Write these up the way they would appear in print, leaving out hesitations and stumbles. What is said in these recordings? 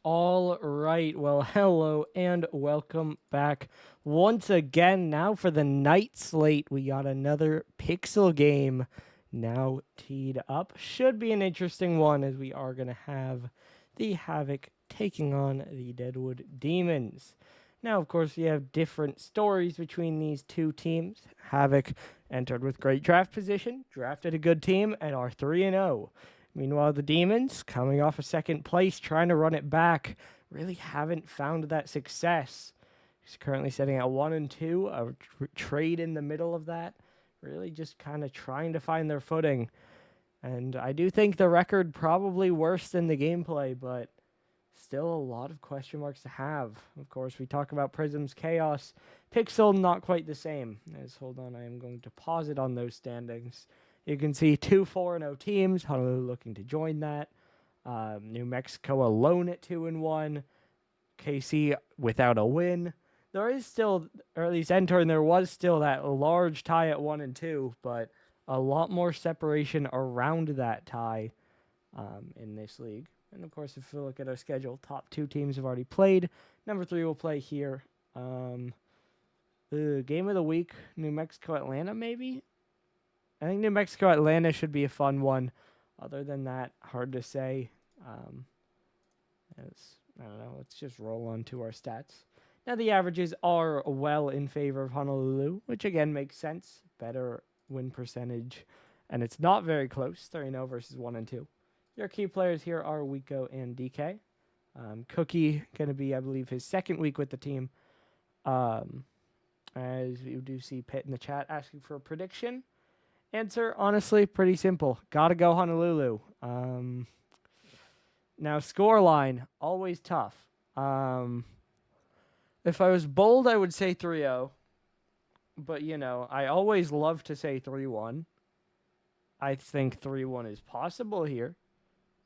All right, well, hello and welcome back once again. Now for the night slate, we got another Pixel game now teed up. Should be an interesting one as we are going to have the Havoc taking on the Deadwood Demons. Now, of course, we have different stories between these two teams. Havoc entered with great draft position, drafted a good team, and are 3-0. Meanwhile, the Demons, coming off a second place, trying to run it back, really haven't found that success. He's currently sitting at 1-2, a trade in the middle of that, really just kind of trying to find their footing. And I do think the record probably worse than the gameplay, but still a lot of question marks to have. Of course, we talk about Prism's Chaos. Pixel, not quite the same. Hold on, I am going to pause it on those standings. You can see 2 4-0 teams. Honolulu looking to join that. New Mexico alone at 2-1. KC without a win. There is still, or at least entering, there was still that large tie at 1-2, but a lot more separation around that tie in this league. And of course, if we look at our schedule, top 2 teams have already played. Number 3 will play here. The game of the week, New Mexico Atlanta, maybe. I think New Mexico Atlanta should be a fun one. Other than that, hard to say. I don't know. Let's just roll on to our stats. Now the averages are well in favor of Honolulu, which again makes sense. Better win percentage, and it's not very close. 3-0 versus 1-2. Your key players here are Wiko and DK. Cookie going to be, I believe, his second week with the team. As you do see Pitt in the chat asking for a prediction. Answer, honestly, pretty simple. Gotta go Honolulu. Now, scoreline, always tough. If I was bold, I would say 3-0. But, I always love to say 3-1. I think 3-1 is possible here.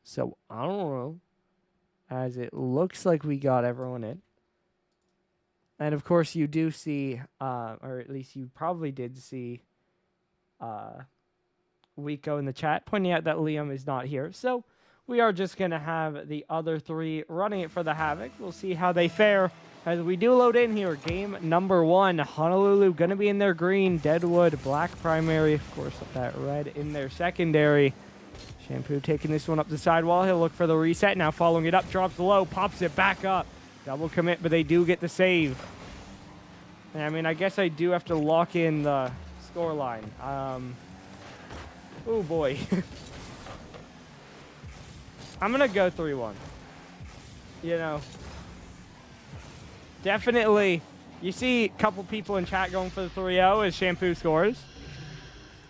So, I don't know. As it looks like we got everyone in. And, of course, you do see, or at least you probably did see, Wiko in the chat pointing out that Liam is not here. So we are just going to have the other 3 running it for the Havoc. We'll see how they fare as we do load in here. Game number 1. Honolulu going to be in their green. Deadwood, black primary. Of course, that red in their secondary. Shampoo taking this one up the sidewall. He'll look for the reset. Now following it up. Drops low. Pops it back up. Double commit, but they do get the save. I mean, I guess I do have to lock in the scoreline. Oh boy. I'm gonna go 3-1. Definitely. You see a couple people in chat going for the 3-0 as Shampoo scores.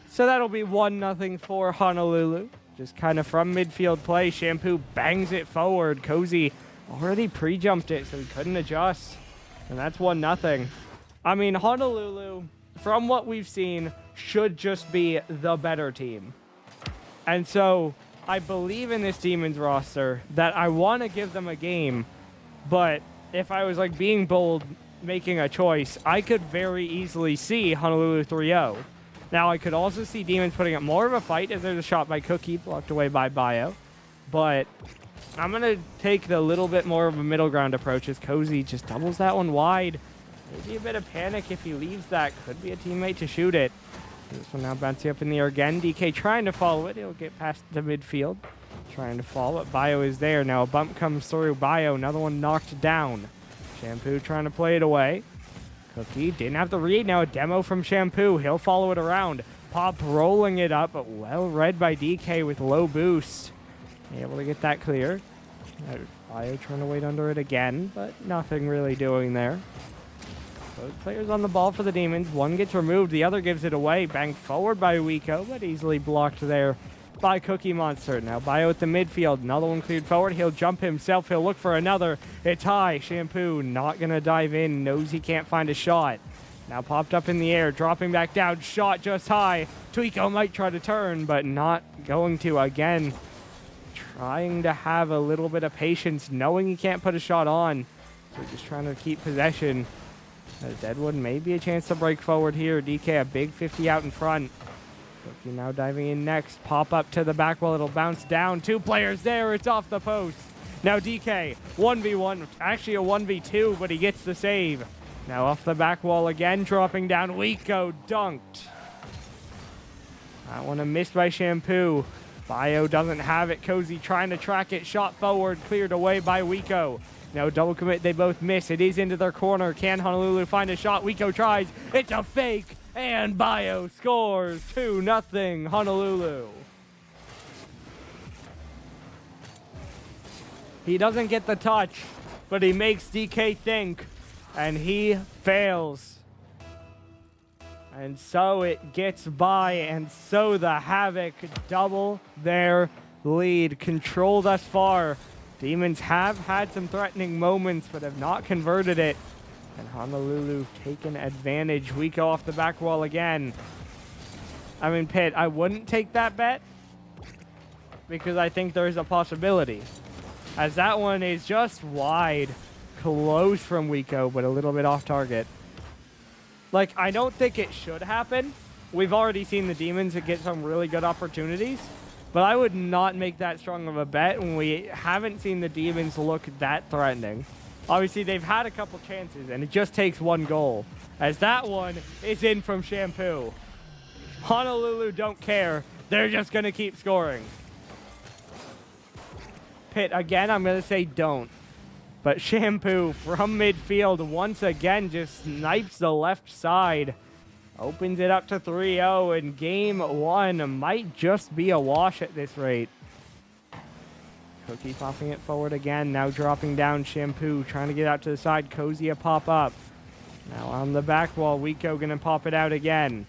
So that'll be 1-0 for Honolulu. Just kind of from midfield play. Shampoo bangs it forward. Cozy already pre-jumped it, so he couldn't adjust. And that's 1-0. I mean, Honolulu, from what we've seen, should just be the better team. And so I believe in this Demons roster that I want to give them a game, but if I was being bold, making a choice, I could very easily see Honolulu 3-0. Now I could also see Demons putting up more of a fight as there's a shot by Cookie, blocked away by Bio. But I'm going to take the little bit more of a middle ground approach as Cozy just doubles that one wide. Maybe a bit of panic if he leaves that. Could be a teammate to shoot it. This one now bouncing up in the air again. DK trying to follow it. He'll get past the midfield. Trying to follow it. Bio is there. Now a bump comes through. Bio, another one knocked down. Shampoo trying to play it away. Cookie didn't have the read. Now a demo from Shampoo. He'll follow it around. Pop rolling it up, but well read by DK with low boost. Able to get that clear. Bio trying to wait under it again, but nothing really doing there. Both players on the ball for the Demons. One gets removed, the other gives it away. Banged forward by Wiko, but easily blocked there by Cookie Monster. Now Bio at the midfield. Another one cleared forward. He'll jump himself. He'll look for another. It's high. Shampoo not going to dive in. Knows he can't find a shot. Now popped up in the air. Dropping back down. Shot just high. Twiko might try to turn, but not going to again. Trying to have a little bit of patience, knowing he can't put a shot on. So just trying to keep possession. Deadwood may be a chance to break forward here. DK a big 50 out in front. Cookie now diving in next. Pop up to the back while it'll bounce down. 2 players there. It's off the post. Now DK, 1v1, actually a 1v2, but he gets the save. Now off the back wall again, dropping down. Wiko dunked. That one a miss by Shampoo. Bio doesn't have it. Cozy trying to track it. Shot forward, cleared away by Wiko. Now double commit, they both miss. It is into their corner. Can Honolulu find a shot? Wiko tries. It's a fake, and Bio scores 2-0 Honolulu. He doesn't get the touch, but he makes DK think, and he fails. And so it gets by, and so the Havoc double their lead. Control thus far. Demons have had some threatening moments, but have not converted it. And Honolulu taken advantage. Wiko off the back wall again. I mean, Pitt, I wouldn't take that bet, because I think there's a possibility. As that one is just wide, close from Wiko, but a little bit off target. Like, I don't think it should happen. We've already seen the Demons get some really good opportunities, but I would not make that strong of a bet when we haven't seen the Demons look that threatening. Obviously, they've had a couple chances, and it just takes one goal, as that one is in from Shampoo. Honolulu don't care. They're just going to keep scoring. Pitt, again, I'm going to say don't. But Shampoo from midfield once again just snipes the left side. Opens it up to 3-0, and game one might just be a wash at this rate. Cookie popping it forward again, now dropping down. Shampoo trying to get out to the side. Cozy a pop up. Now on the back wall, Wiko going to pop it out again.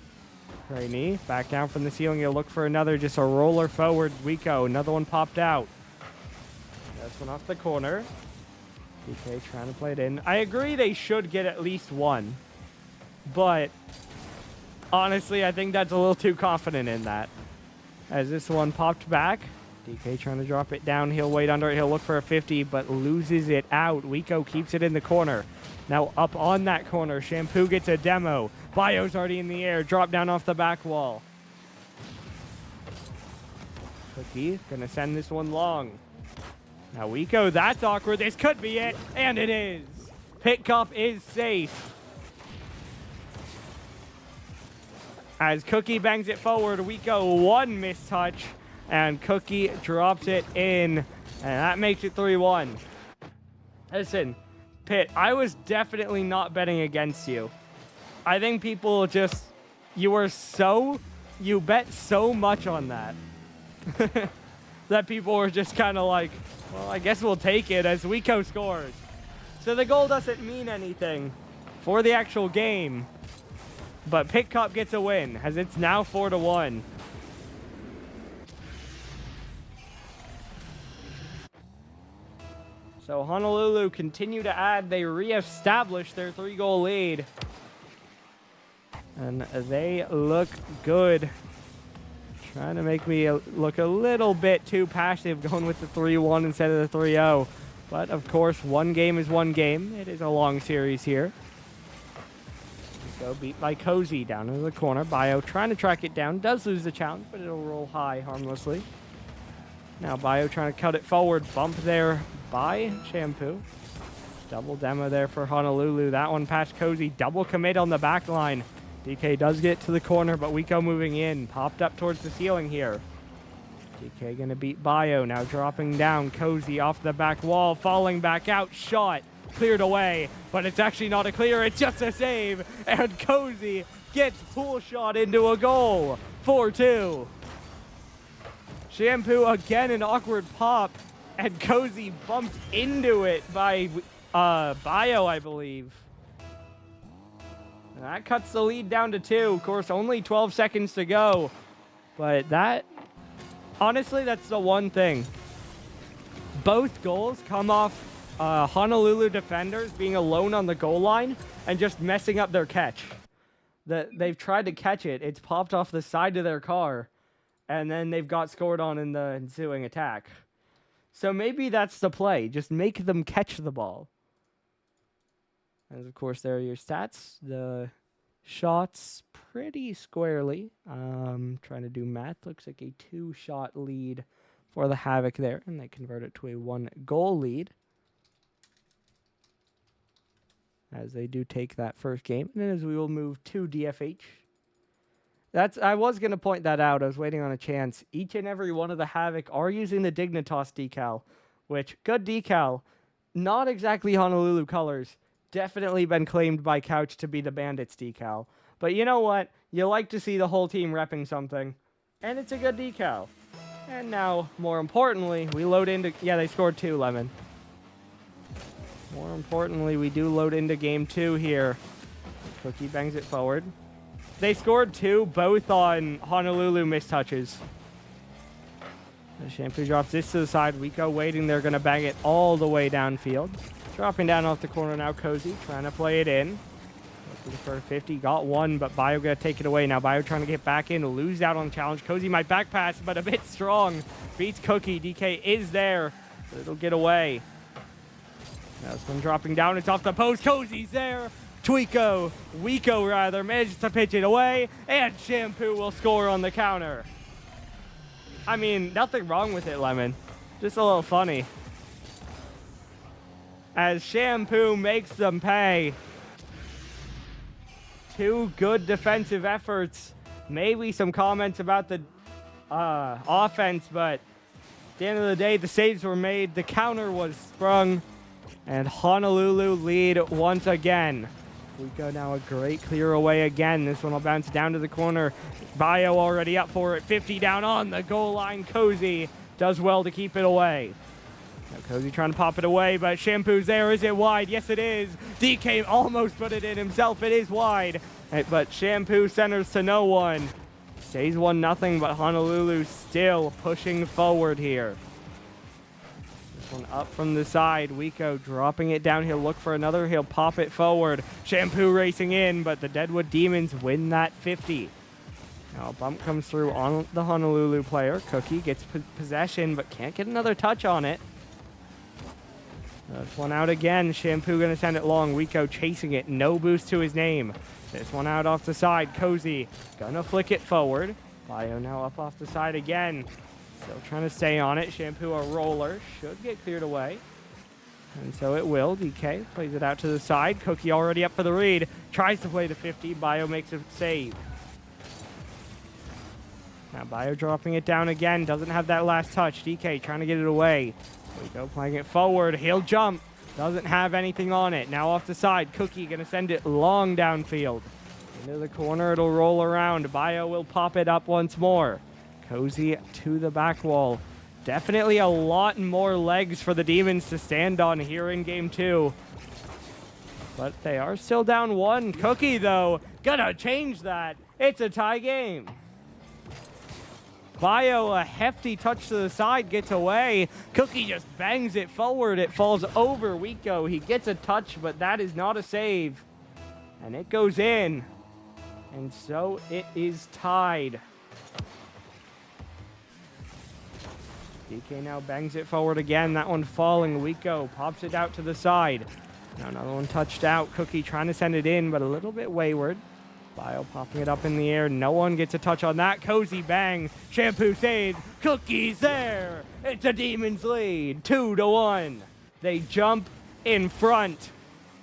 Rainey back down from the ceiling. He'll look for another, just a roller forward. Wiko, another one popped out. This one off the corner. DK trying to play it in. I agree they should get at least one, but honestly, I think that's a little too confident in that. As this one popped back, DK trying to drop it down. He'll wait under it. He'll look for a 50, but loses it out. Wiko keeps it in the corner. Now up on that corner, Shampoo gets a demo. Bio's already in the air. Drop down off the back wall. Cookie gonna send this one long. Now Wiko, that's awkward. This could be it, and it is. Pickup is safe. As Cookie bangs it forward, Wiko one mistouch, and Cookie drops it in, and that makes it 3-1. Listen, Pitt, I was definitely not betting against you. I think people just, you bet so much on that. That people were just kind of like, well, I guess we'll take it as Wiko scores. So the goal doesn't mean anything for the actual game, but Pickup gets a win as it's now 4-1. So Honolulu continue to add. They reestablish their 3-goal lead, and they look good. Trying to make me look a little bit too passive going with the 3-1 instead of the 3-0. But, of course, one game is one game. It is a long series here. So beat by Cozy down into the corner. Bio trying to track it down. Does lose the challenge, but it'll roll high harmlessly. Now Bio trying to cut it forward. Bump there by Shampoo. Double demo there for Honolulu. That one past Cozy. Double commit on the back line. DK does get to the corner, but Wiko moving in. Popped up towards the ceiling here. DK gonna beat Bio. Now dropping down. Cozy off the back wall. Falling back out. Shot. Cleared away. But it's actually not a clear. It's just a save. And Cozy gets pool shot into a goal. 4-2. Shampoo again an awkward pop. And Cozy bumped into it by Bio, I believe. And that cuts the lead down to 2. Of course, only 12 seconds to go. But that, honestly, that's the one thing. Both goals come off Honolulu defenders being alone on the goal line and just messing up their catch. They've tried to catch it. It's popped off the side of their car. And then they've got scored on in the ensuing attack. So maybe that's the play. Just make them catch the ball. And of course, there are your stats. The shots pretty squarely. Trying to do math. Looks like a 2-shot lead for the Havoc there, and they convert it to a 1-goal lead. As they do take that first game, and as we will move to DFH. I was going to point that out. I was waiting on a chance. Each and every one of the Havoc are using the Dignitas decal, which, good decal. Not exactly Honolulu colors. Definitely been claimed by Couch to be the Bandits decal. But you know what? You like to see the whole team repping something. And it's a good decal. And now, more importantly, we load into... Yeah, they scored 2, Lemon. More importantly, we do load into game 2 here. Cookie bangs it forward. They scored 2, both on Honolulu mistouches. The Shampoo drops this to the side. Wiko waiting. They're going to bang it all the way downfield. Dropping down off the corner now, Cozy. Trying to play it in. Looking for 50. Got 1, but Bio going to take it away. Now Bio trying to get back in. Lose out on the challenge. Cozy might back pass, but a bit strong. Beats Cookie. DK is there, but it'll get away. Now this one dropping down. It's off the post. Cozy's there. Wiko rather, manages to pitch it away, and Shampoo will score on the counter. I mean, nothing wrong with it, Lemon. Just a little funny. As Shampoo makes them pay. 2 good defensive efforts. Maybe some comments about the offense, but at the end of the day, the saves were made, the counter was sprung, and Honolulu lead once again. We go now a great clear away again. This one will bounce down to the corner. Bio already up for it. 50 down on the goal line. Cozy does well to keep it away. Now Cozy trying to pop it away, but Shampoo's there. Is it wide? Yes, it is. DK almost put it in himself. It is wide. But Shampoo centers to no one. Stays 1-0, but Honolulu still pushing forward here. One up from the side. Wiko dropping it down. He'll look for another. He'll pop it forward. Shampoo racing in, but the Deadwood Demons win that 50. Now a bump comes through on the Honolulu player. Cookie gets possession, but can't get another touch on it. This one out again. Shampoo going to send it long. Wiko chasing it. No boost to his name. This one out off the side. Cozy going to flick it forward. Bio now up off the side again. Still trying to stay on it. Shampoo a roller. Should get cleared away. And so it will. DK plays it out to the side. Cookie already up for the read. Tries to play the 50. Bio makes a save. Now Bio dropping it down again. Doesn't have that last touch. DK trying to get it away. Wiko playing it forward. He'll jump. Doesn't have anything on it. Now off the side. Cookie going to send it long downfield. Into the corner. It'll roll around. Bio will pop it up once more. Cozy to the back wall. Definitely a lot more legs for the Demons to stand on here in game 2. But they are still down 1. Cookie, though, gonna change that. It's a tie game. Bio, a hefty touch to the side, gets away. Cookie just bangs it forward. It falls over Wiko. He gets a touch, but that is not a save. And it goes in. And so it is tied. DK now bangs it forward again. That one falling. Wiko pops it out to the side. Now another one touched out. Cookie trying to send it in, but a little bit wayward. Bio popping it up in the air. No one gets a touch on that. Cozy bang. Shampoo saves. Cookie's there. It's a Demons lead. 2-1. They jump in front.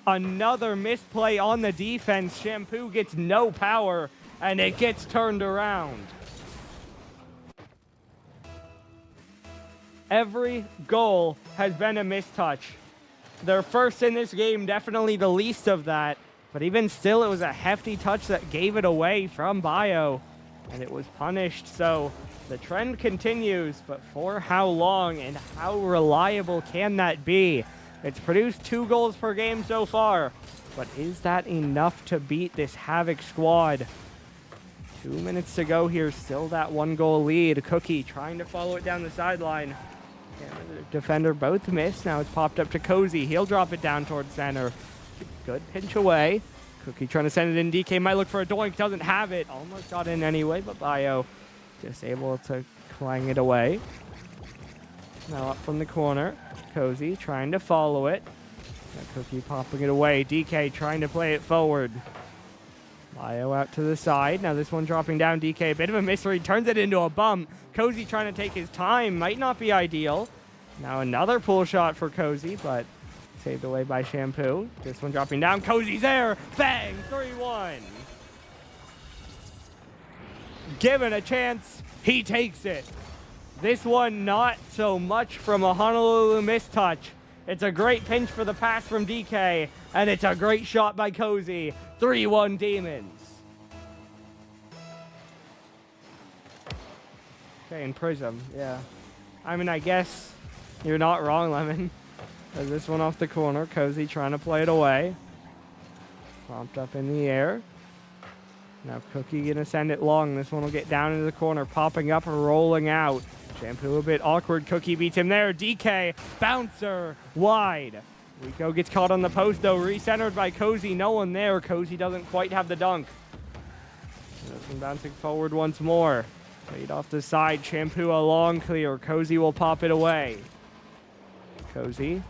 Another misplay on the defense. Shampoo gets no power, and it gets turned around. Every goal has been a mistouch. Their first in this game, definitely the least of that. But even still, it was a hefty touch that gave it away from Bio. And it was punished. So the trend continues. But for how long and how reliable can that be? It's produced 2 goals per game so far. But is that enough to beat this Havoc squad? 2 minutes to go here. Still that 1-goal lead. Cookie trying to follow it down the sideline. The defender both missed. Now it's popped up to Cozy. He'll drop it down towards center. Good pinch away. Cookie trying to send it in. DK might look for a doink. Doesn't have it. Almost got in anyway, but Bio just able to clang it away. Now up from the corner. Cozy trying to follow it. Cookie popping it away. DK trying to play it forward. Bio out to the side. Now this one dropping down. DK, a bit of a mystery, turns it into a bump. Cozy trying to take his time. Might not be ideal. Now another pull shot for Cozy, but saved away by Shampoo. This one dropping down. Cozy's there. Bang! 3-1. Given a chance, he takes it. This one not so much from a Honolulu mistouch. It's a great pinch for the pass from DK, and it's a great shot by Cozy. 3-1 Demons. Okay, and Prism, yeah. I mean, I guess you're not wrong, Lemon. This one off the corner. Cozy trying to play it away. Pumped up in the air. Now Cookie gonna send it long. This one will get down into the corner, popping up, rolling out. Shampoo a bit awkward. Cookie beats him there. DK, bouncer, wide. Rico gets caught on the post though, recentered by Cozy. No one there. Cozy doesn't quite have the dunk. This one bouncing forward once more. Played off the side. Shampoo a long clear. Cozy will pop it away. Cozy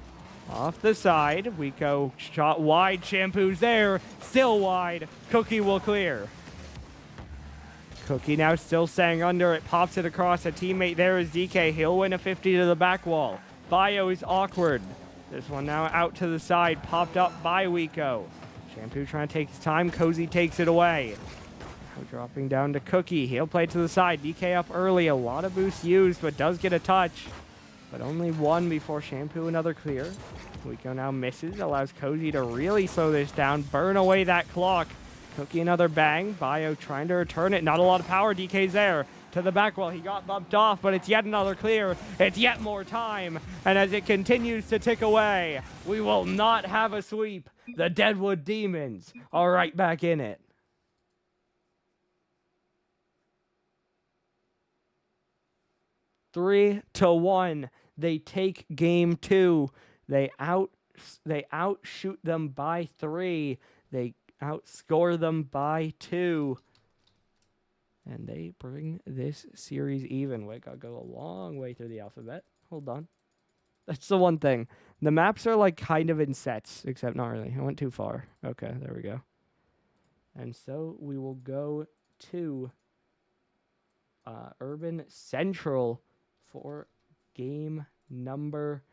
off the side. Rico shot wide. Shampoo's there. Still wide. Cookie will clear. Cookie now still staying under it. Pops it across. A teammate there is DK. He'll win a 50 to the back wall. Bio is awkward. This one now out to the side. Popped up by Rico. Shampoo trying to take his time. Cozy takes it away. Now dropping down to Cookie. He'll play to the side. DK up early. A lot of boost used, but does get a touch. But only one before Shampoo another clear. Rico now misses. Allows Cozy to really slow this down. Burn away that clock. Cookie another bang. Bio trying to return it. Not a lot of power. DK's there. To the back wall. He got bumped off, but it's yet another clear. It's yet more time. And as it continues to tick away, we will not have a sweep. The Deadwood Demons are right back in it. Three to 1. They take game 2. They outshoot them by 3. They outscore them by 2. And they bring this series even. Wait, gotta go a long way through the alphabet. Hold on. That's the one thing. The maps are like kind of in sets, except not really. I went too far. Okay, there we go. And so we will go to Urban Central for game number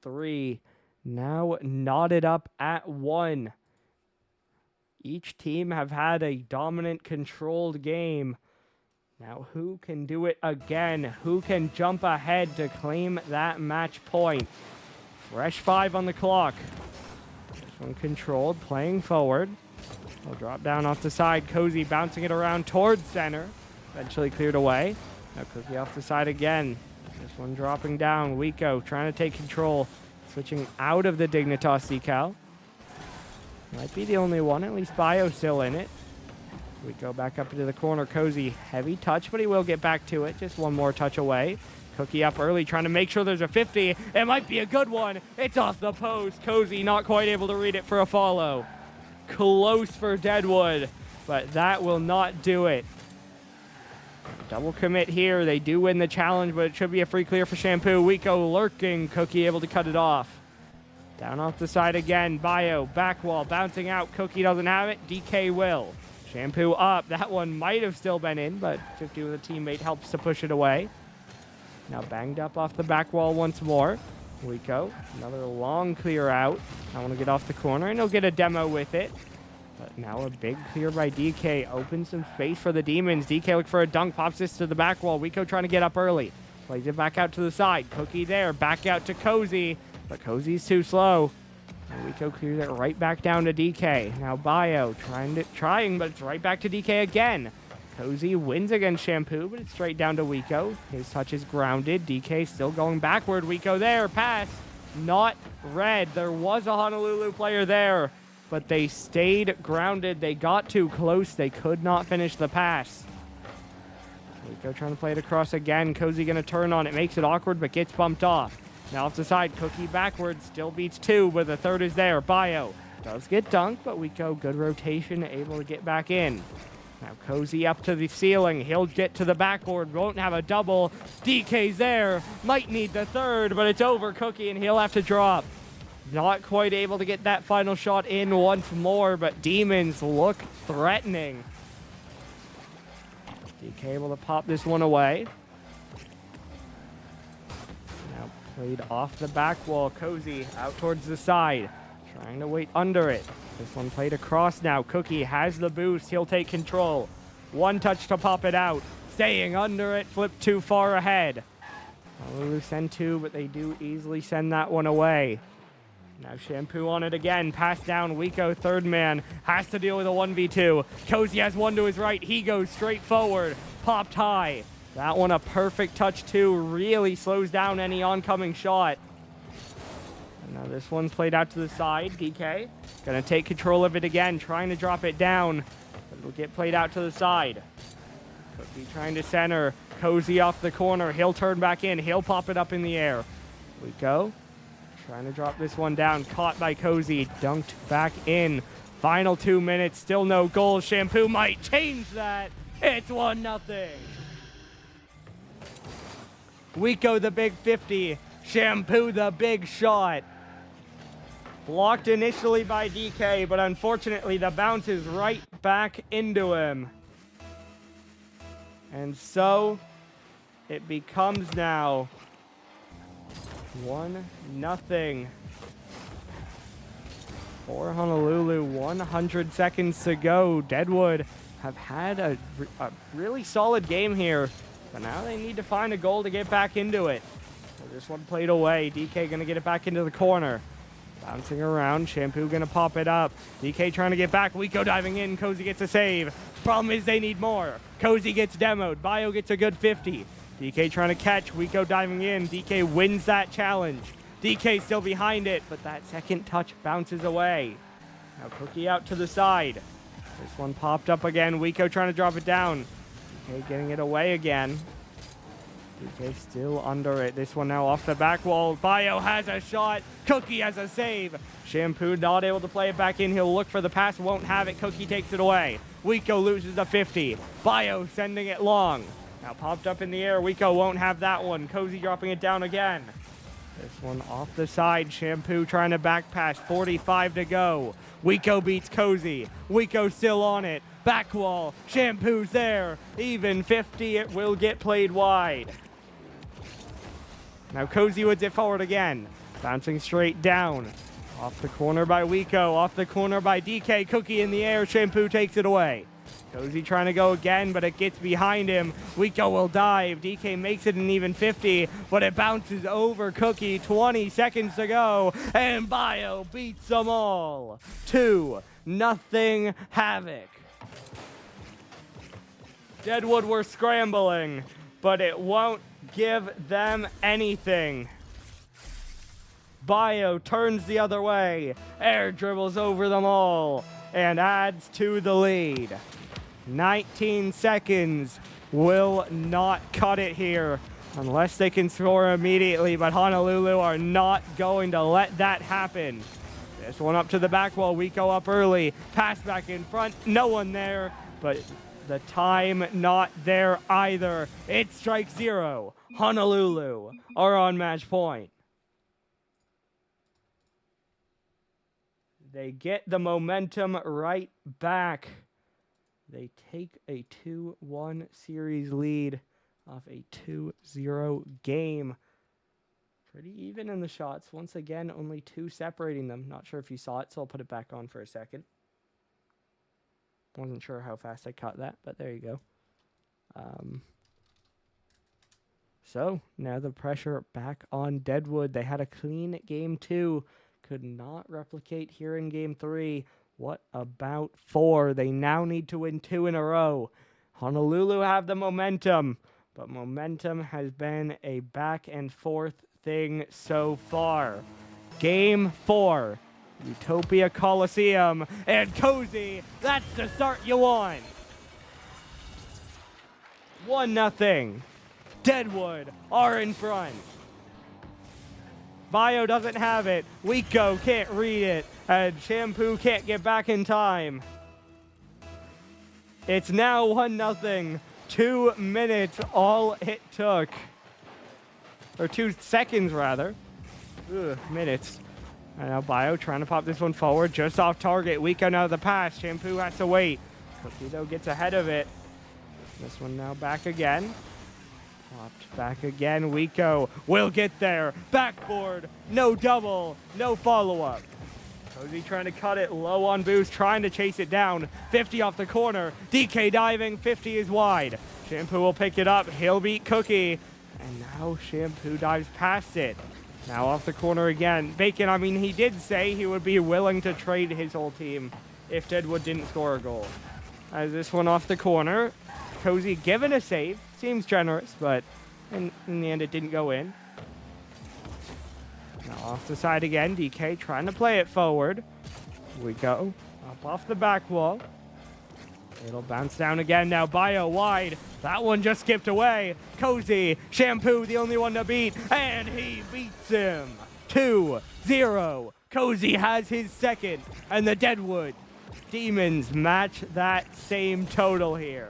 3. Now knotted up at 1. Each team have had a dominant, controlled game. Now, who can do it again? Who can jump ahead to claim that match point? Fresh 5 on the clock. This one controlled, playing forward. Will drop down off the side. Cozy bouncing it around towards center. Eventually cleared away. Now Cookie off the side again. This one dropping down. Rico trying to take control. Switching out of the Dignitas decal. Might be the only one, at least Bio still in it. We go back up into the corner. Cozy, heavy touch, but he will get back to it. Just one more touch away. Cookie up early, trying to make sure there's a 50. It might be a good one. It's off the post. Cozy not quite able to read it for a follow. Close for Deadwood, but that will not do it. Double commit here. They do win the challenge, but it should be a free clear for Shampoo. Rico lurking. Cookie able to cut it off. Down off the side again. Bio, back wall, bouncing out. Cookie doesn't have it. DK will. Shampoo up. That one might have still been in, but 50 with a teammate helps to push it away. Now banged up off the back wall once more. Rico, another long clear out. I want to get off the corner, and he'll get a demo with it. But now a big clear by DK. Opens some space for the Demons. DK look for a dunk. Pops this to the back wall. Rico trying to get up early. Plays it back out to the side. Cookie there. Back out to Cozy. But Cozy's too slow. And Rico clears it right back down to DK. Now Bio trying, but it's right back to DK again. Cozy wins against Shampoo, but it's straight down to Rico. His touch is grounded. DK still going backward. Rico there. Pass. Not red. There was a Honolulu player there, but they stayed grounded. They got too close. They could not finish the pass. Rico trying to play it across again. Cozy going to turn on it. Makes it awkward, but gets bumped off. Now off the side, Cookie backwards, still beats 2, but the third is there. Bio does get dunked, but Rico, good rotation, able to get back in. Now Cozy up to the ceiling. He'll get to the backboard, won't have a double. DK's there, might need the third, but it's over Cookie, and he'll have to drop. Not quite able to get that final shot in once more, but Demons look threatening. DK able to pop this one away. Now played off the back wall. Cozy out towards the side, trying to wait under it. This one played across now. Cookie has the boost. He'll take control. One touch to pop it out. Staying under it. Flip too far ahead. Honolulu send two, but they do easily send that one away. Now Shampoo on it again. Pass down. Wiko, third man, has to deal with a 1v2. Cozy has one to his right. He goes straight forward. Popped high. That one a perfect touch too. Really slows down any oncoming shot. And now this one's played out to the side. DK gonna take control of it again. Trying to drop it down. But it'll get played out to the side. Cookie trying to center. Cozy off the corner. He'll turn back in. He'll pop it up in the air. Wiko trying to drop this one down. Caught by Cozy. Dunked back in. Final 2 minutes. Still no goals. Shampoo might change that. It's 1-0. Wiko the big 50. Shampoo the big shot. Blocked initially by DK, but unfortunately the bounce is right back into him. And so it becomes now 1-0 for Honolulu. 100 seconds to go. Deadwood have had a really solid game here, but now they need to find a goal to get back into it. So this one played away. DK gonna get it back into the corner. Bouncing around. Shampoo gonna pop it up. DK trying to get back. Wiko diving in. Cozy gets a save. Problem is they need more. Cozy gets demoed. Bio gets a good 50. DK trying to catch. Wiko diving in. DK wins that challenge. DK still behind it, but that second touch bounces away. Now Cookie out to the side. This one popped up again. Wiko trying to drop it down. DK getting it away again. DK still under it. This one now off the back wall. Bio has a shot. Cookie has a save. Shampoo not able to play it back in. He'll look for the pass. Won't have it. Cookie takes it away. Wiko loses the 50. Bio sending it long. Now popped up in the air. Wiko won't have that one. Cozy dropping it down again. This one off the side. Shampoo trying to back pass. 45 to go. Wiko beats Cozy. Wiko still on it. Back wall. Shampoo's there. Even 50. It will get played wide. Now Cozy wins it forward again. Bouncing straight down. Off the corner by Wiko. Off the corner by DK. Cookie in the air. Shampoo takes it away. Cozy trying to go again, but it gets behind him. Wiko will dive. DK makes it an even 50, but it bounces over Cookie. 20 seconds to go, and Bio beats them all. 2-0 Havoc. Deadwood were scrambling, but it won't give them anything. Bio turns the other way, air dribbles over them all, and adds to the lead. 19 seconds will not cut it here unless they can score immediately, but Honolulu are not going to let that happen. This one up to the back wall. Wiko up early. Pass back in front. No one there, but the time not there either. It's strike zero. Honolulu are on match point. They get the momentum right back. They take a 2-1 series lead off a 2-0 game. Pretty even in the shots. Once again, only 2 separating them. Not sure if you saw it, so I'll put it back on for a second. Wasn't sure how fast I caught that, but there you go. So now the pressure back on Deadwood. They had a clean game 2. Could not replicate here in game 3. What about 4? They now need to win 2 in a row. Honolulu have the momentum, but momentum has been a back and forth thing so far. Game 4, Utopia Coliseum, and Cozy, that's the start you want. 1-0. Deadwood are in front. Bio doesn't have it. Wiko can't read it. And Shampoo can't get back in time. It's now 1-0. 2 minutes all it took. Or 2 seconds, rather. Minutes. And now Bio trying to pop this one forward, just off target. Weeko now the pass. Shampoo has to wait. Cookie, though, gets ahead of it. This one now back again. Popped back again. Weeko will get there. Backboard. No double. No follow-up. Cozy trying to cut it low on boost, trying to chase it down. 50 off the corner. DK diving. 50 is wide. Shampoo will pick it up. He'll beat Cookie. And now Shampoo dives past it. Now off the corner again. Bacon, I mean, he did say he would be willing to trade his whole team if Deadwood didn't score a goal. As this one off the corner. Cozy given a save. Seems generous, but in the end it didn't go in. Now off the side again. DK trying to play it forward. We go. Up off the back wall. It'll bounce down again now. Bio wide. That one just skipped away. Cozy. Shampoo the only one to beat. And he beats him. 2-0. Cozy has his second. And the Deadwood Demons match that same total here.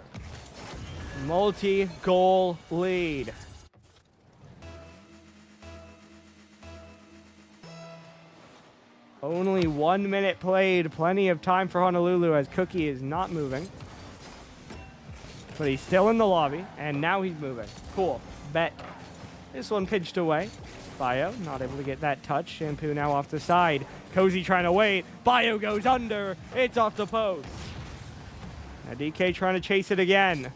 Multi-goal lead. Only 1 minute played. Plenty of time for Honolulu as Cookie is not moving. But he's still in the lobby, and now he's moving. Cool. Bet. This one pitched away. Bio not able to get that touch. Shampoo now off the side. Cozy trying to wait. Bio goes under. It's off the post. Now DK trying to chase it again.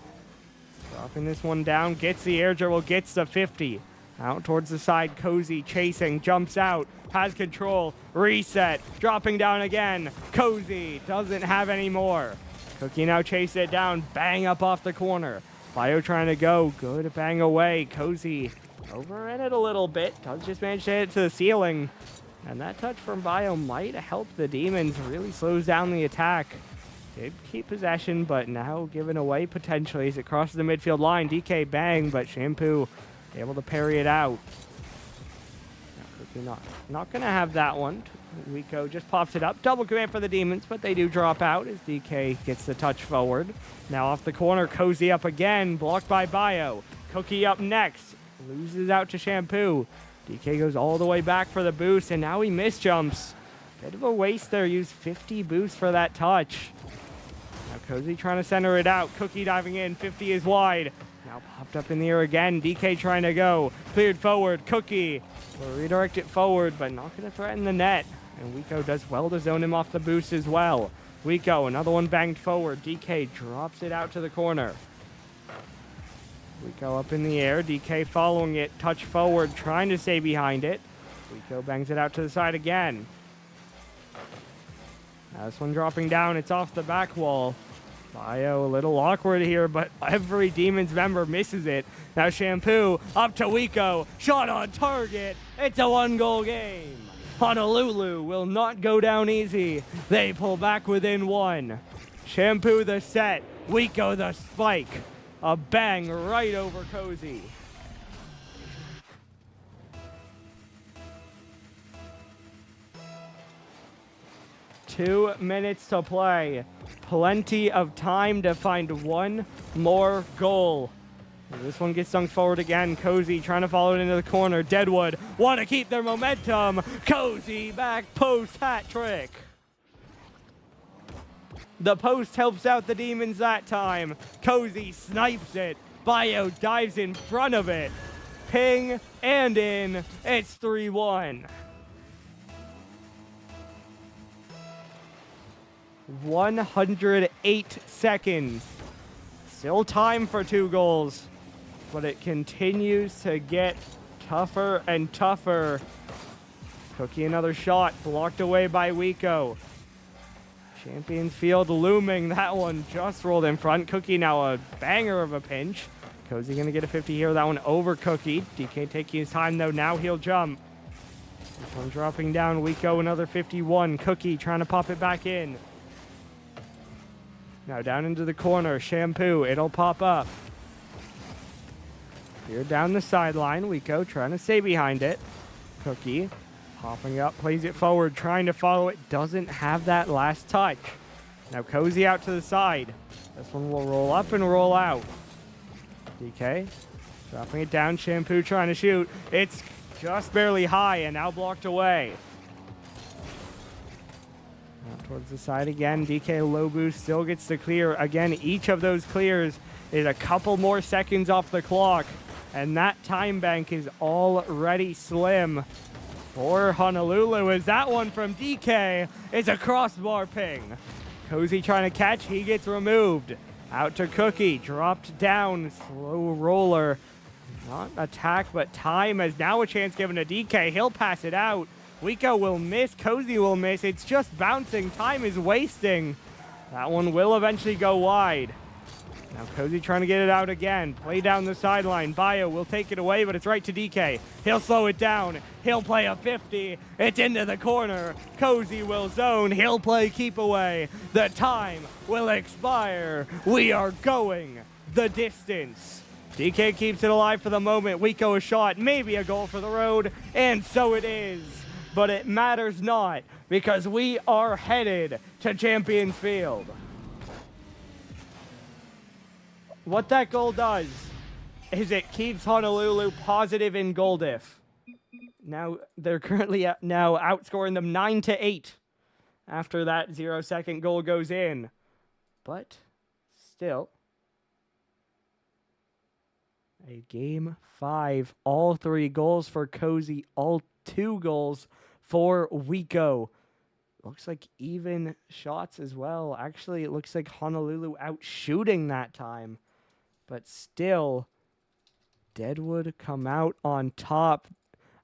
Dropping this one down. Gets the air dribble. Gets the 50. Out towards the side. Cozy chasing. Jumps out. Has control. Reset. Dropping down again. Cozy doesn't have any more. Cookie now chase it down. Bang up off the corner. Bio trying to go. Good bang away. Cozy over in it a little bit. Does just manage to hit it to the ceiling. And that touch from Bio might help the Demons. Really slows down the attack. Did keep possession, but now given away potentially as it crosses the midfield line. DK bang, but Shampoo able to parry it out. Not going to have that one. Weeko just pops it up. Double command for the Demons, but they do drop out as DK gets the touch forward. Now off the corner, Cozy up again. Blocked by Bio. Cookie up next. Loses out to Shampoo. DK goes all the way back for the boost, and now he misjumps. Bit of a waste there. Used 50 boost for that touch. Now Cozy trying to center it out. Cookie diving in. 50 is wide. Now popped up in the air again. DK trying to go. Cleared forward. Cookie will redirect it forward, but not going to threaten the net. And Weeko does well to zone him off the boost as well. Weeko, another one banged forward. DK drops it out to the corner. Weeko up in the air. DK following it. Touch forward, trying to stay behind it. Weeko bangs it out to the side again. Now this one dropping down. It's off the back wall. Bio a little awkward here, but every Demons member misses it. Now Shampoo up to Weeko. Shot on target. It's a 1-goal game. Honolulu will not go down easy. They pull back within 1. Shampoo the set. Weeko the spike. A bang right over Cozy. Two minutes to play. Plenty of time to find one more goal. This one gets sung forward again. Cozy trying to follow it into the corner. Deadwood want to keep their momentum. Cozy back post hat trick. The post helps out the Demons that time. Cozy snipes it. Bio dives in front of it. Ping and in. It's 3-1. 108 seconds. Still time for 2 goals. But it continues to get tougher and tougher. Cookie another shot. Blocked away by Weeko. Champions Field looming. That one just rolled in front. Cookie now a banger of a pinch. Cozy going to get a 50 here. That one over Cookie. DK taking his time though. Now he'll jump. This one dropping down. Weeko another 51. Cookie trying to pop it back in. Now down into the corner. Shampoo. It'll pop up. Here down the sideline. Weeko trying to stay behind it. Cookie popping up. Plays it forward. Trying to follow it. Doesn't have that last touch. Now Cozy out to the side. This one will roll up and roll out. DK dropping it down. Shampoo trying to shoot. It's just barely high and now blocked away. Out towards the side again. DK low boost still gets the clear. Again, each of those clears is a couple more seconds off the clock. And that time bank is already slim for Honolulu. Is that one from DK is a crossbar ping. Cozy trying to catch. He gets removed. Out to Cookie. Dropped down. Slow roller. Not attack, but time has now a chance given to DK. He'll pass it out. Wiko will miss. Cozy will miss. It's just bouncing. Time is wasting. That one will eventually go wide. Now Cozy trying to get it out again. Play down the sideline. Bio will take it away, but it's right to DK. He'll slow it down. He'll play a 50. It's into the corner. Cozy will zone. He'll play keep away. The time will expire. We are going the distance. DK keeps it alive for the moment. Wiko a shot, maybe a goal for the road, and so it is. But it matters not, because we are headed to Champions Field. What that goal does is it keeps Honolulu positive in goal diff. Now they're currently now outscoring them 9-8 after that 0-second goal goes in. But still, a game 5, all 3 goals for Cozy, all 2 goals for Wiko. Looks like even shots as well. Actually, it looks like Honolulu out shooting that time. But still, Deadwood come out on top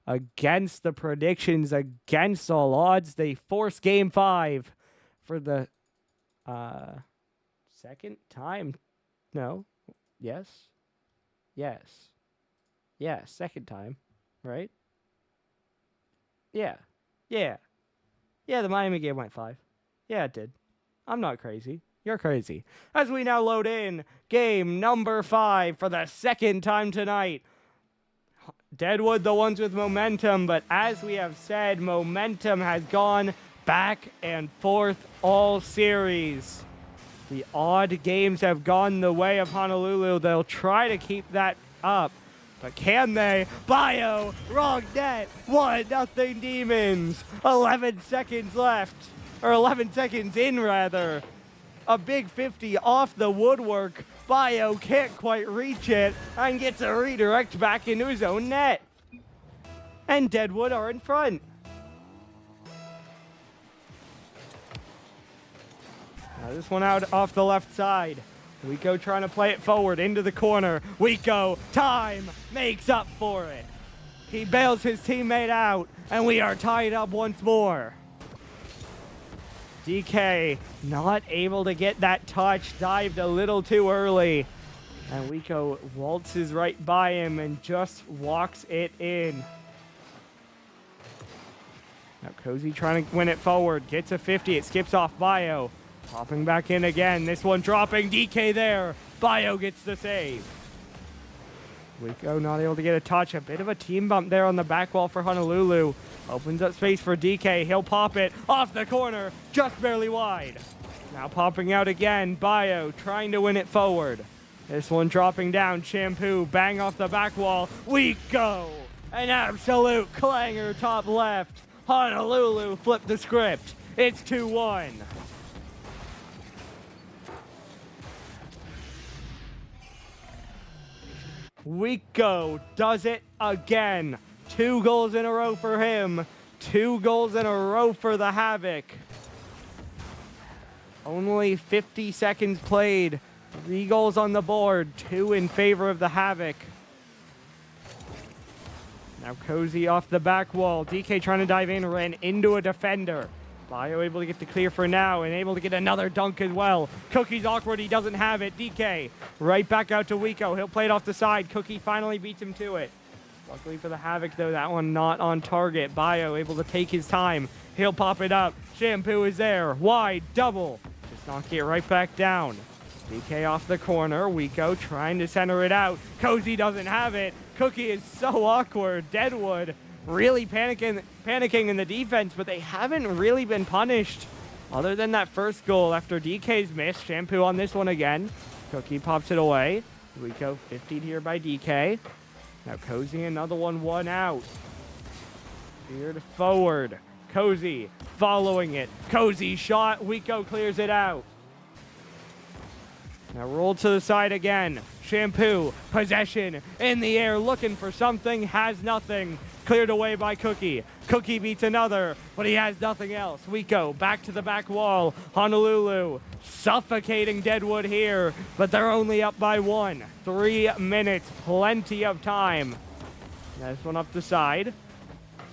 against the predictions, against all odds. They force game 5 for the second time. No. Yes. Yes. Yeah, second time. Right? Yeah. Yeah. Yeah, the Miami game went 5. Yeah, it did. I'm not crazy. You're crazy. As we now load in game number 5 for the second time tonight. Deadwood, the ones with momentum, but as we have said, momentum has gone back and forth all series. The odd games have gone the way of Honolulu. They'll try to keep that up. But can they? Bio, wrong net, 1-0 Demons. 11 seconds left, or 11 seconds in rather. A big 50 off the woodwork. Bio can't quite reach it and gets a redirect back into his own net. And Deadwood are in front. Now this one out off the left side. Wiko trying to play it forward into the corner. Wiko, time, makes up for it. He bails his teammate out, and we are tied up once more. DK not able to get that touch, dived a little too early. And Wiko waltzes right by him and just walks it in. Now Cozy trying to win it forward, gets a 50, it skips off Bio. Popping back in again, this one dropping, DK there. Bio gets the save. Wiko not able to get a touch, a bit of a team bump there on the back wall for Honolulu. Opens up space for DK, he'll pop it off the corner, just barely wide. Now popping out again, Bio trying to win it forward. This one dropping down, Shampoo, bang off the back wall. Wiko, an absolute clanger top left. Honolulu flipped the script, it's 2-1. Wiko does it again. 2 goals in a row for him. 2 goals in a row for the Havoc. Only 50 seconds played. 3 goals on the board. 2 in favor of the Havoc. Now Cozy off the back wall. DK trying to dive in, ran into a defender. Bio able to get the clear for now and able to get another dunk as well. Cookie's awkward, he doesn't have it. DK right back out to Wiko. He'll play it off the side. Cookie finally beats him to it. Luckily for the Havoc though, that one not on target. Bio able to take his time. He'll pop it up. Shampoo is there. Wide, double. Just knock it right back down. DK off the corner. Wiko trying to center it out. Cozy doesn't have it. Cookie is so awkward. Deadwood really panicking in the defense, but they haven't really been punished other than that first goal after DK's miss. Shampoo on this one again. Cookie pops it away. Wiko 50'd here by DK. Now Cozy another one out. Veered forward. Cozy following it. Cozy shot. Wiko clears it out. Now roll to the side again. Shampoo, possession, in the air, looking for something, has nothing. Cleared away by Cookie. Cookie beats another, but he has nothing else. Wiko back to the back wall. Honolulu suffocating Deadwood here, but they're only up by 1. 3 minutes, plenty of time. Nice one up the side.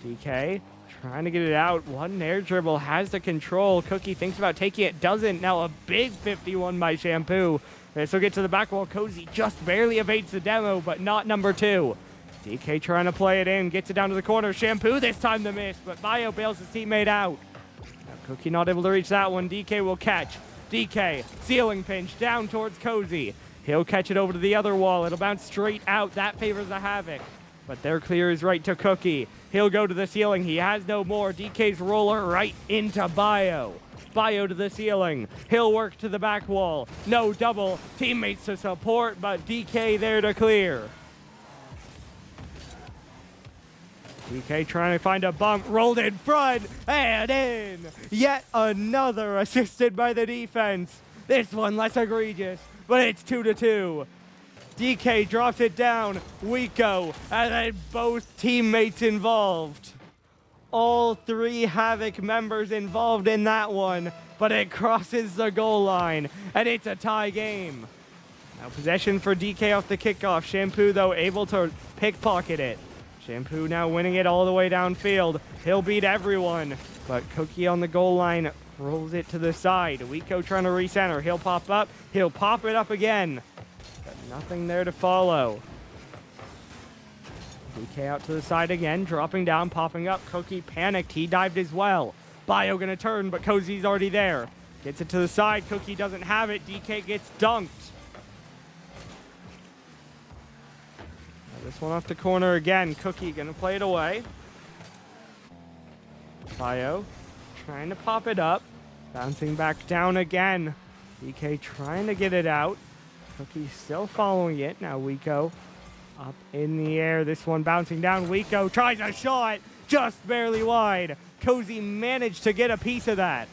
DK trying to get it out. One air dribble, has the control. Cookie thinks about taking it, doesn't. Now a big 51 by Shampoo. This will get to the back wall. Cozy just barely evades the demo, but not number 2. DK trying to play it in, gets it down to the corner. Shampoo this time the miss, but Bio bails his teammate out. Now Cookie not able to reach that one. DK will catch. DK, ceiling pinch, down towards Cozy. He'll catch it over to the other wall. It'll bounce straight out. That favors the Havoc. But their clear is right to Cookie. He'll go to the ceiling. He has no more. DK's roller right into Bio. Bio to the ceiling. He'll work to the back wall. No double. Teammates to support, but DK there to clear. DK trying to find a bump. Rolled in front and in. Yet another assisted by the defense. This one less egregious, but it's 2-2. DK drops it down. Wiko, and then both teammates involved. All 3 Havoc members involved in that one, but it crosses the goal line, and it's a tie game. Now possession for DK off the kickoff. Shampoo, though, able to pickpocket it. Shampoo now winning it all the way downfield. He'll beat everyone, but Cookie on the goal line rolls it to the side. Wiko trying to recenter. He'll pop up. He'll pop it up again. Nothing there to follow. DK out to the side again, dropping down, popping up. Cookie panicked. He dived as well. Bio gonna turn, but Cozy's already there. Gets it to the side. Cookie doesn't have it. DK gets dunked. Now this one off the corner again. Cookie gonna play it away. Bio trying to pop it up. Bouncing back down again. DK trying to get it out. Cookie still following it. Now Wiko up in the air. This one bouncing down. Wiko tries a shot. Just barely wide. Cozy managed to get a piece of that.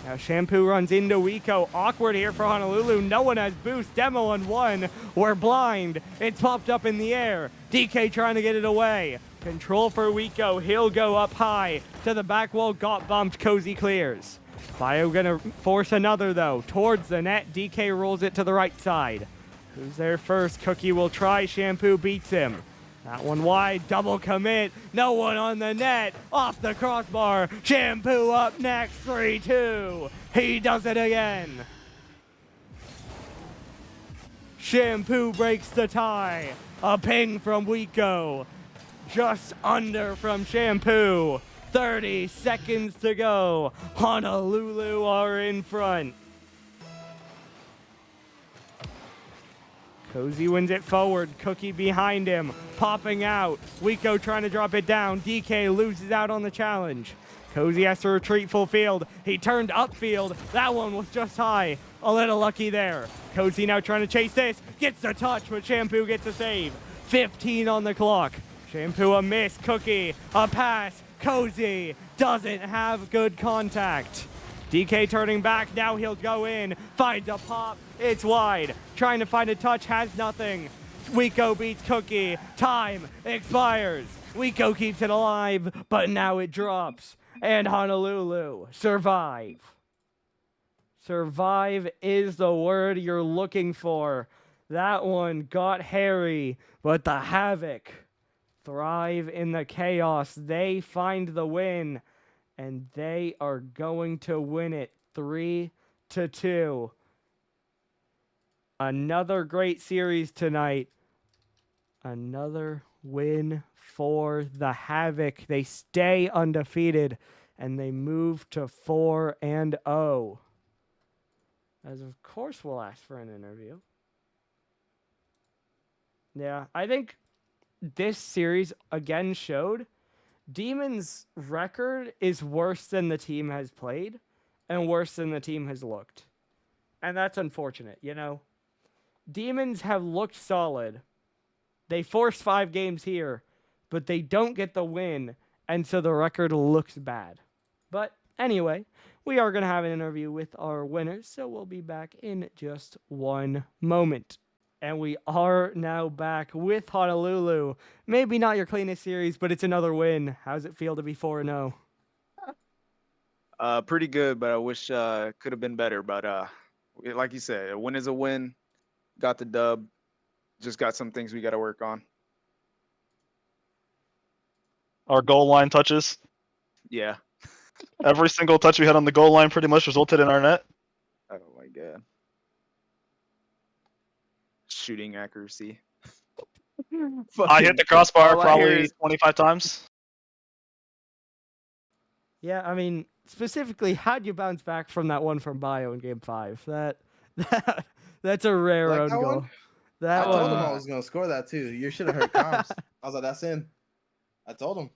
Now Shampoo runs into Wiko. Awkward here for Honolulu. No one has boost. Demo on 1. We're blind. It's popped up in the air. DK trying to get it away. Control for Wiko. He'll go up high to the back wall. Got bumped. Cozy clears. Bio gonna force another, though, towards the net. DK rolls it to the right side. Who's there first? Cookie will try. Shampoo beats him. That one wide. Double commit. No one on the net. Off the crossbar. Shampoo up next. 3-2. He does it again. Shampoo breaks the tie. A ping from Wiko. Just under from Shampoo. 30 seconds to go. Honolulu are in front. Cozy wins it forward. Cookie behind him. Popping out. Wiko trying to drop it down. DK loses out on the challenge. Cozy has to retreat full field. He turned upfield. That one was just high. A little lucky there. Cozy now trying to chase this. Gets the touch, but Shampoo gets a save. 15 on the clock. Shampoo a miss. Cookie a pass. Cozy doesn't have good contact. DK turning back. Now he'll go in. Finds a pop. It's wide. Trying to find a touch. Has nothing. Wiko beats Cookie. Time expires. Wiko keeps it alive, but now it drops. And Honolulu survive. Survive is the word you're looking for. That one got hairy, but the Havoc thrive in the chaos. They find the win, and they are going to win it 3-2. Another great series tonight. Another win for the Havoc. They stay undefeated, and they move to 4-0. As of course we'll ask for an interview. Yeah, I think this series again showed Demon's record is worse than the team has played and worse than the team has looked. And that's unfortunate, you know. Demons have looked solid. They forced 5 games here, but they don't get the win, and so the record looks bad. But anyway, we are going to have an interview with our winners, so we'll be back in just one moment. And we are now back with Honolulu. Maybe not your cleanest series, but it's another win. How's it feel to be 4-0? Pretty good, but I wish could have been better. But like you said, a win is a win. Got the dub. Just got some things we got to work on. Our goal line touches. Yeah. Every single touch we had on the goal line pretty much resulted in our net. Oh my god. Shooting accuracy. I hit the crossbar all I hear probably is- 25 times. Yeah, I mean, specifically, how'd you bounce back from that one from Bio in Game 5? That's a rare Like own that goal. one? That I one. told him I was gonna score that too. You should have heard comms. I was like, "That's in." I told him.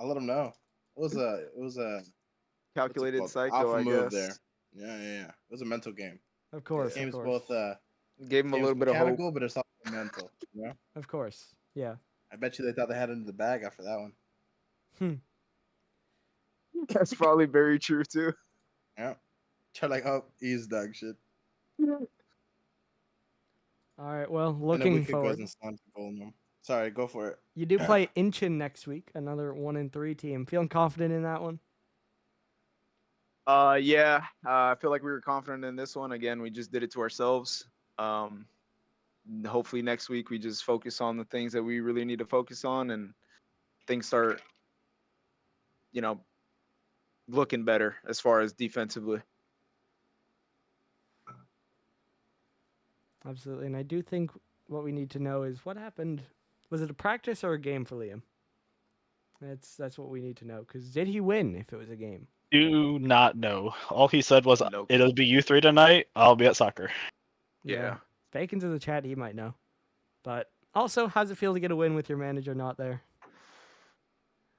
I let him know. It was a what's it calculated called? psycho, Alpha I move guess. there. Yeah. It was a mental game. Of course, The game's of course. both Gave him a little bit of hope. mechanical, but it's also mental. You know? Of course. Yeah. I bet you they thought they had it in the bag after that one. That's probably very true too. Yeah. Try like, oh, he's dog shit. All right, well, And then looking we could go forward. and slump the goal in them. Sorry, go for it. You do play Inchin next week, another 1-3 team. Feeling confident in that one? Yeah. I feel like we were confident in this one. Again, we just did it to ourselves. Hopefully next week we just focus on the things that we really need to focus on, and things start, looking better as far as defensively. Absolutely. And I do think what we need to know is what happened. Was it a practice or a game for Liam? That's what we need to know. Because did he win if it was a game? Do not know. All he said was, Nope. it'll be you three tonight. I'll be at soccer. Yeah. Bacon's in the chat. He might know. But also, how's it feel to get a win with your manager not there?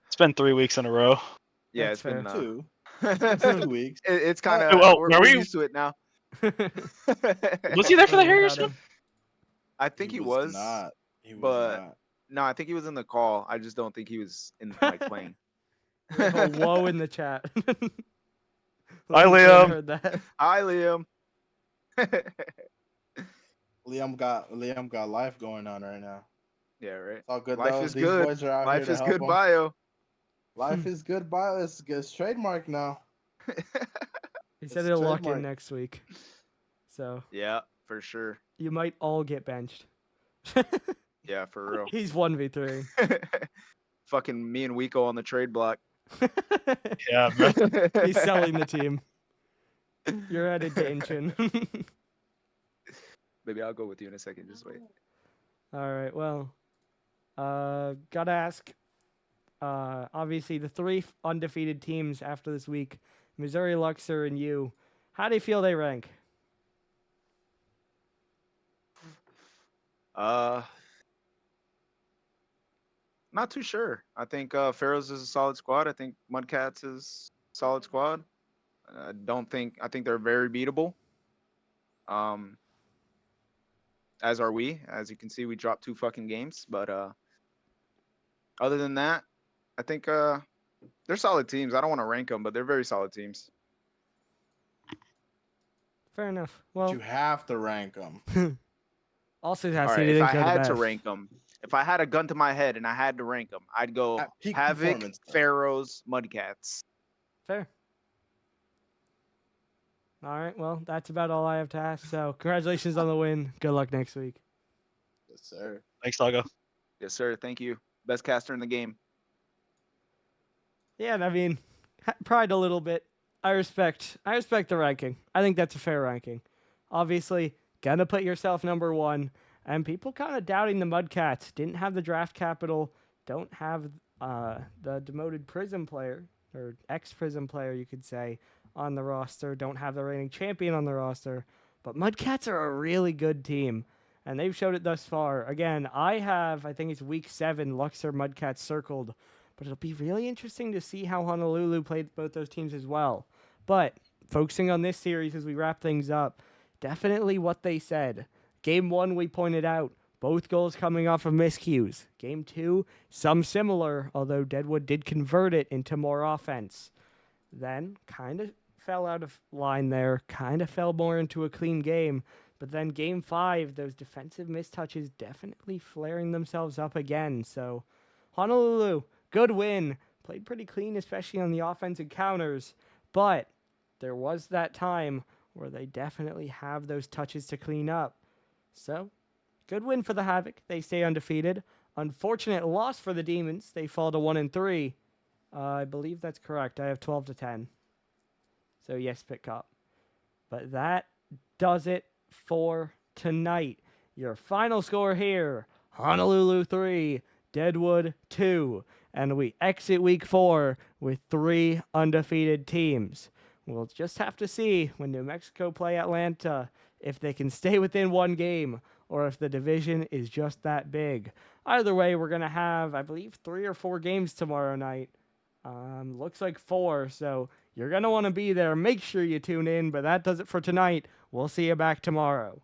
It's been 3 weeks in a row. Yeah, That's it's been fair. 2 it's 2 weeks. kind of Oh, we're are we- used to it now. Was he there for the Harriers Without game? him. I think he was. not. He was but- not. No, I think he was in the call. I just don't think he was in like playing. We have a whoa in the chat. Hi, I Liam. heard that. Hi, Liam. Liam got life going on right now. Yeah, right. It's all good Life though. is These good. boys are out Life here is to help good him. bio. Life is good bio. It's trademark now. He said It's he'll lock in trademark. next week. So Yeah, for sure. you might all get benched. Yeah, for real. He's 1v3. Fucking me and Wiko on the trade block. Yeah, bro. He's selling the team. You're headed to Inchin. Maybe I'll go with you in a second. Just wait. All right. Well, gotta ask. Obviously, the three undefeated teams after this week: Missouri, Luxor, and you. How do you feel they rank? Not too sure. I think Pharaohs is a solid squad. I think Mudcats is a solid squad. I think they're very beatable. As are we. As you can see, we dropped 2 fucking games. But other than that, I think they're solid teams. I don't want to rank them, but they're very solid teams. Fair enough. Well, You have to rank them. also All has right, to if think I they're the had to best. rank them, if I had a gun to my head and I had to rank them, I'd go At peak Havoc, performance, though. Pharaohs, Mudcats. Fair. All right. Well, that's about all I have to ask. So, congratulations on the win. Good luck next week. Yes, sir. Thanks, Doggo. Yes, sir. Thank you. Best caster in the game. Yeah, and I mean, pride a little bit. I respect the ranking. I think that's a fair ranking. Obviously, gonna put yourself number 1, and people kind of doubting the Mudcats. Didn't have the draft capital. Don't have the demoted Prism player or ex-Prism player, you could say, on the roster. Don't have the reigning champion on the roster. But Mudcats are a really good team, and they've showed it thus far. Again, I think it's week 7, Luxor Mudcats circled. But it'll be really interesting to see how Honolulu played both those teams as well. But focusing on this series as we wrap things up, definitely what they said. Game 1, we pointed out, both goals coming off of miscues. Game 2, some similar, although Deadwood did convert it into more offense. then kind of fell out of line there, kind of fell more into a clean game. But then game 5, those defensive mistouches definitely flaring themselves up again. So Honolulu, good win. Played pretty clean, especially on the offensive counters. But there was that time where they definitely have those touches to clean up. So good win for the Havoc. They stay undefeated. Unfortunate loss for the Demons. They fall to 1-3. I believe that's correct. I have 12-10. So yes, pick up. But that does it for tonight. Your final score here, Honolulu 3, Deadwood 2. And we exit week 4 with 3 undefeated teams. We'll just have to see when New Mexico play Atlanta if they can stay within 1 game or if the division is just that big. Either way, we're going to have, I believe, 3 or 4 games tomorrow night. Looks like 4, so you're going to want to be there. Make sure you tune in, but that does it for tonight. We'll see you back tomorrow.